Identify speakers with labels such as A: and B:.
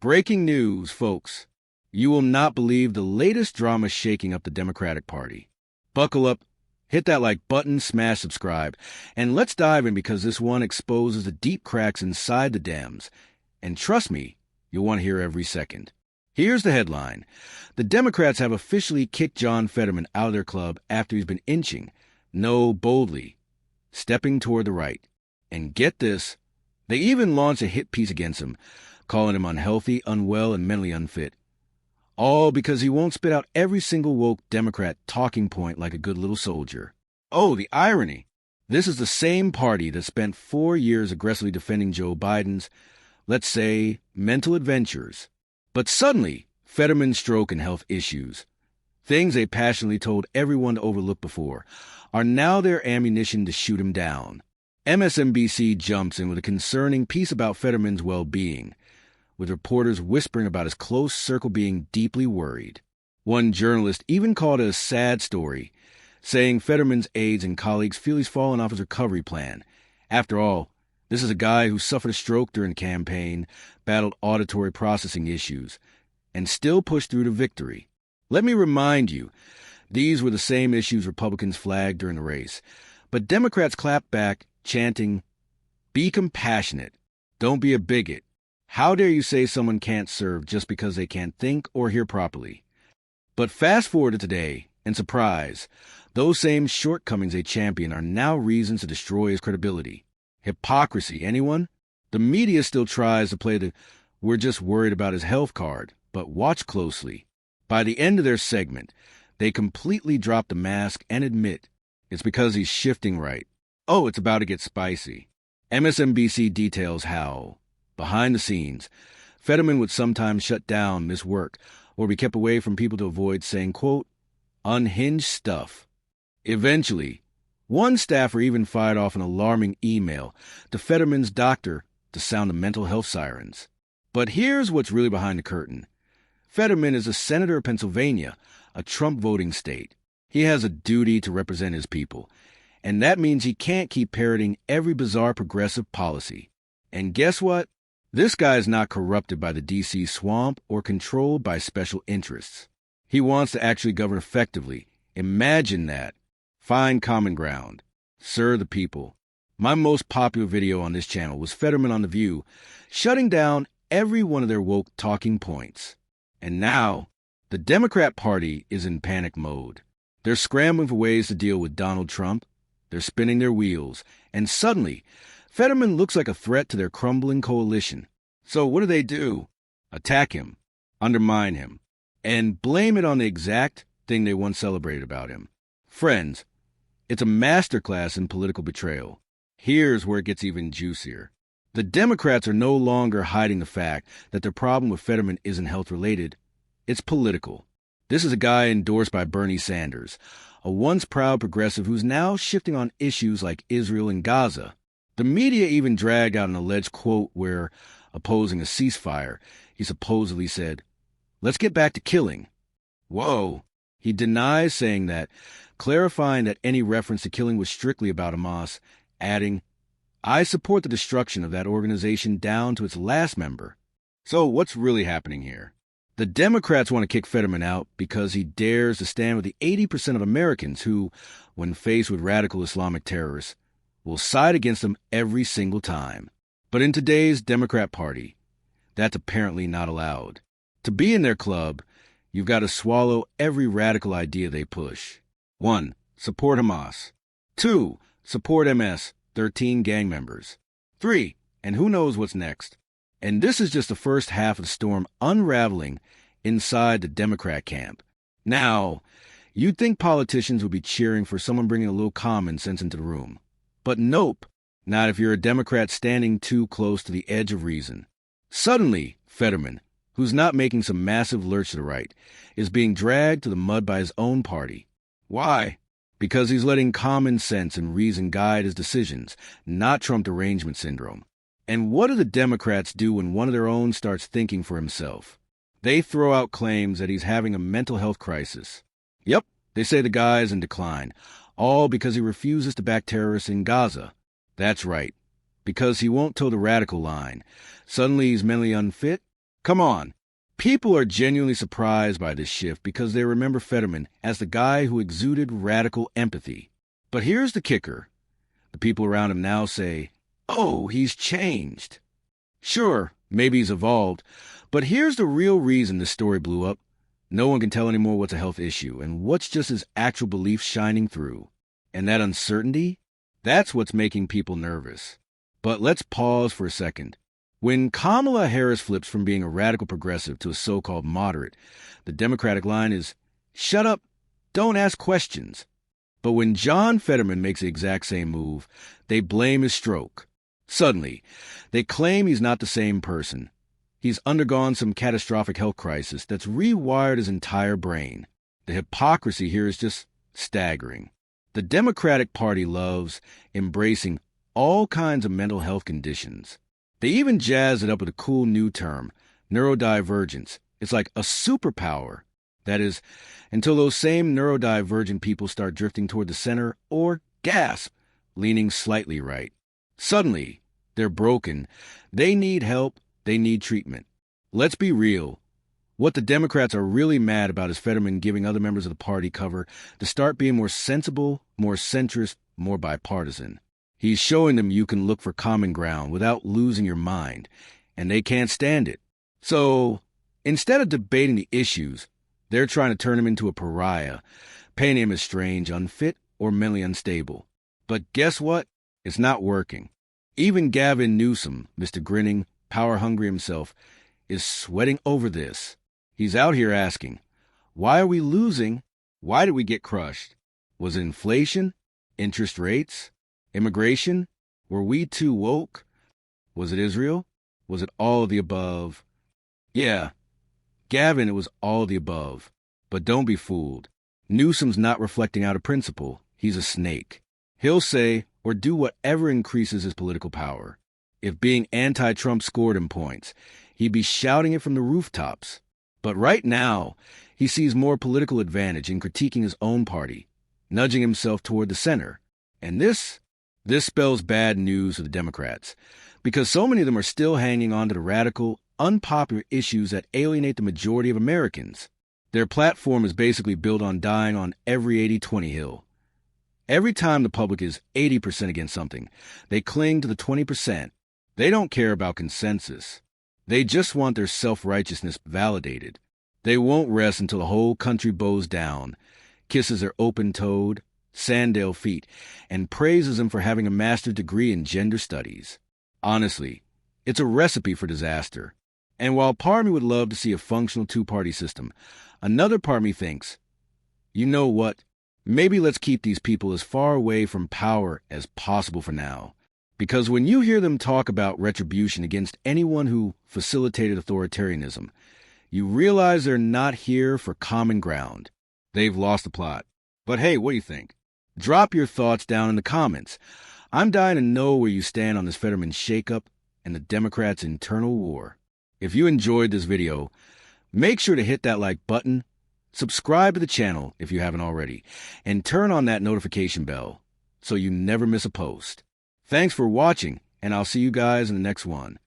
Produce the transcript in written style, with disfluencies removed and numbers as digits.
A: Breaking news, folks. You will not believe the latest drama shaking up the Democratic Party. Buckle up, hit that like button, smash subscribe, and let's dive in because this one exposes the deep cracks inside the Dems. And trust me, you'll want to hear every second. Here's the headline. The Democrats have officially kicked John Fetterman out of their club after he's been inching, no, boldly, stepping toward the right. And get this, they even launched a hit piece against him, calling him unhealthy, unwell, and mentally unfit. All because he won't spit out every single woke Democrat talking point like a good little soldier. Oh, the irony. This is the same party that spent 4 years aggressively defending Joe Biden's, let's say, mental adventures. But suddenly, Fetterman's stroke and health issues, things they passionately told everyone to overlook before, are now their ammunition to shoot him down. MSNBC jumps in with a concerning piece about Fetterman's well-being, with reporters whispering about his close circle being deeply worried. One journalist even called it a sad story, saying Fetterman's aides and colleagues feel he's fallen off his recovery plan. After all, this is a guy who suffered a stroke during the campaign, battled auditory processing issues, and still pushed through to victory. Let me remind you, these were the same issues Republicans flagged during the race. But Democrats clapped back, chanting, "Be compassionate. Don't be a bigot. How dare you say someone can't serve just because they can't think or hear properly?" But fast forward to today, and surprise, those same shortcomings they champion are now reasons to destroy his credibility. Hypocrisy, anyone? The media still tries to play the "we're just worried about his health" card, but watch closely. By the end of their segment, they completely drop the mask and admit it's because he's shifting right. Oh, it's about to get spicy. MSNBC details how, behind the scenes, Fetterman would sometimes shut down, miss work, or be kept away from people to avoid saying, quote, unhinged stuff. Eventually, one staffer even fired off an alarming email to Fetterman's doctor to sound the mental health sirens. But here's what's really behind the curtain. Fetterman is a senator of Pennsylvania, a Trump voting state. He has a duty to represent his people, and that means he can't keep parroting every bizarre progressive policy. And guess what? This guy is not corrupted by the D.C. swamp or controlled by special interests. He wants to actually govern effectively. Imagine that. Find common ground. Serve the people. My most popular video on this channel was Fetterman on The View, shutting down every one of their woke talking points. And now, the Democrat Party is in panic mode. They're scrambling for ways to deal with Donald Trump. They're spinning their wheels. And suddenly, Fetterman looks like a threat to their crumbling coalition. So what do? Attack him, undermine him, and blame it on the exact thing they once celebrated about him. Friends, it's a masterclass in political betrayal. Here's where it gets even juicier. The Democrats are no longer hiding the fact that their problem with Fetterman isn't health-related. It's political. This is a guy endorsed by Bernie Sanders, a once proud progressive who's now shifting on issues like Israel and Gaza. The media even dragged out an alleged quote where, opposing a ceasefire, he supposedly said, "Let's get back to killing." Whoa! He denies saying that, clarifying that any reference to killing was strictly about Hamas, adding, "I support the destruction of that organization down to its last member." So what's really happening here? The Democrats want to kick Fetterman out because he dares to stand with the 80% of Americans who, when faced with radical Islamic terrorists, will side against them every single time. But in today's Democrat Party, that's apparently not allowed. To be in their club, you've got to swallow every radical idea they push. 1. Support Hamas. 2. Support MS-13 gang members. 3. And who knows what's next. And this is just the first half of the storm unraveling inside the Democrat camp. Now, you'd think politicians would be cheering for someone bringing a little common sense into the room. But nope, not if you're a Democrat standing too close to the edge of reason. Suddenly, Fetterman, who's not making some massive lurch to the right, is being dragged to the mud by his own party. Why? Because he's letting common sense and reason guide his decisions, not Trump derangement syndrome. And what do the Democrats do when one of their own starts thinking for himself? They throw out claims that he's having a mental health crisis. Yep, they say the guy is in decline, all because he refuses to back terrorists in Gaza. That's right, because he won't toe the radical line. Suddenly he's mentally unfit? Come on. People are genuinely surprised by this shift because they remember Fetterman as the guy who exuded radical empathy. But here's the kicker. The people around him now say, "Oh, he's changed." Sure, maybe he's evolved, but here's the real reason this story blew up. No one can tell anymore what's a health issue and what's just his actual belief shining through. And that uncertainty, that's what's making people nervous. But let's pause for a second. When Kamala Harris flips from being a radical progressive to a so-called moderate, the Democratic line is, shut up, don't ask questions. But when John Fetterman makes the exact same move, they blame his stroke. Suddenly, they claim he's not the same person. He's undergone some catastrophic health crisis that's rewired his entire brain. The hypocrisy here is just staggering. The Democratic Party loves embracing all kinds of mental health conditions. They even jazz it up with a cool new term, neurodivergence. It's like a superpower. That is, until those same neurodivergent people start drifting toward the center or, gasp, leaning slightly right. Suddenly, they're broken. They need help. They need treatment. Let's be real. What the Democrats are really mad about is Fetterman giving other members of the party cover to start being more sensible, more centrist, more bipartisan. He's showing them you can look for common ground without losing your mind, and they can't stand it. So, instead of debating the issues, they're trying to turn him into a pariah, painting him as strange, unfit, or mentally unstable. But guess what? It's not working. Even Gavin Newsom, Mr. Grinning, power-hungry himself, is sweating over this. He's out here asking, why are we losing? Why did we get crushed? Was it inflation? Interest rates? Immigration? Were we too woke? Was it Israel? Was it all of the above? Yeah, Gavin, it was all of the above. But don't be fooled. Newsom's not reflecting out of principle. He's a snake. He'll say or do whatever increases his political power. If being anti-Trump scored him points, he'd be shouting it from the rooftops. But right now, he sees more political advantage in critiquing his own party, nudging himself toward the center. And this spells bad news for the Democrats, because so many of them are still hanging on to the radical, unpopular issues that alienate the majority of Americans. Their platform is basically built on dying on every 80-20 hill. Every time the public is 80% against something, they cling to the 20%. They don't care about consensus. They just want their self-righteousness validated. They won't rest until the whole country bows down, kisses their open-toed, sandal feet, and praises him for having a master's degree in gender studies. Honestly, it's a recipe for disaster. And while part of me would love to see a functional two-party system, another part of me thinks, you know what? Maybe let's keep these people as far away from power as possible for now. Because when you hear them talk about retribution against anyone who facilitated authoritarianism, you realize they're not here for common ground. They've lost the plot. But hey, what do you think? Drop your thoughts down in the comments. I'm dying to know where you stand on this Fetterman shakeup and the Democrats' internal war. If you enjoyed this video, make sure to hit that like button, subscribe to the channel if you haven't already, and turn on that notification bell so you never miss a post. Thanks for watching, and I'll see you guys in the next one.